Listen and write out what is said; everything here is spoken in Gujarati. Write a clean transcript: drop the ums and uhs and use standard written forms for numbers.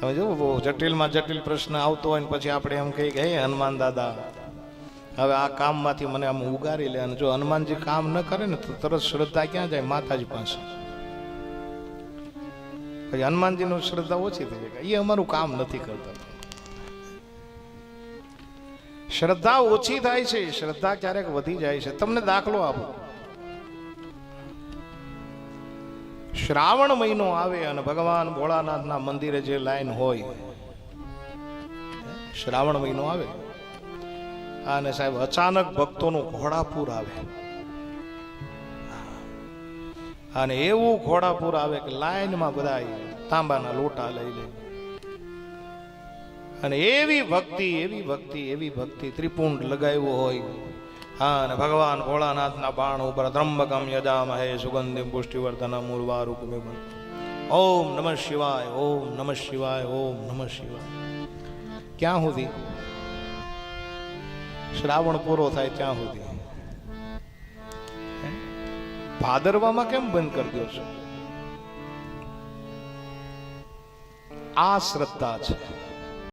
તમે જો જટિલમાં જટિલ પ્રશ્ન આવતો હોય ને પછી આપણે એમ કહીએ કે હે હનુમાન દાદા હવે આ કામમાંથી મને આમ ઉગારી લે, અને જો હનુમાનજી કામ ન કરે ને તો તરત શ્રદ્ધા ક્યાં જાય? માતાજી પાસે. પછી હનુમાનજીનું શ્રદ્ધા ઓછી થઈ જાય, એ અમારું કામ નથી કરતા. શ્રદ્ધા ઓછી થાય છે, શ્રદ્ધા ક્યારેક વધી જાય છે. તમને દાખલો આપો, શ્રાવણ મહિનો આવે અને ભગવાન ભોળાનાથના મંદિરે જે લાઈન હોય, શ્રાવણ મહિનો આવે અને સાહેબ અચાનક ભક્તોનું ઘોડાપૂર આવે, અને એવું ઘોડાપૂર આવે કે લાઈનમાં બધા તાંબાના લોટા લઈ લે, અને એવી ભક્તિ એવી ભક્તિ એવી ભક્તિ, ત્રિપુંડ લગાવ્યો હોય. હા, અને ભગવાન ભોળાનાથના બાણ ઉપર ત્રંબકમ યજામહે સુગંધિમ પુષ્ટિવર્ધનમ ઉર્વારુકમિવ. ઓમ નમઃ શિવાય, ઓમ નમઃ શિવાય, ઓમ નમઃ શિવાય. ક્યાં સુધી? શ્રાવણ પૂરો થાય ત્યાં સુધી. ભાદરવામાં કેમ બંધ કરી દો છો? આ શ્રદ્ધા છે.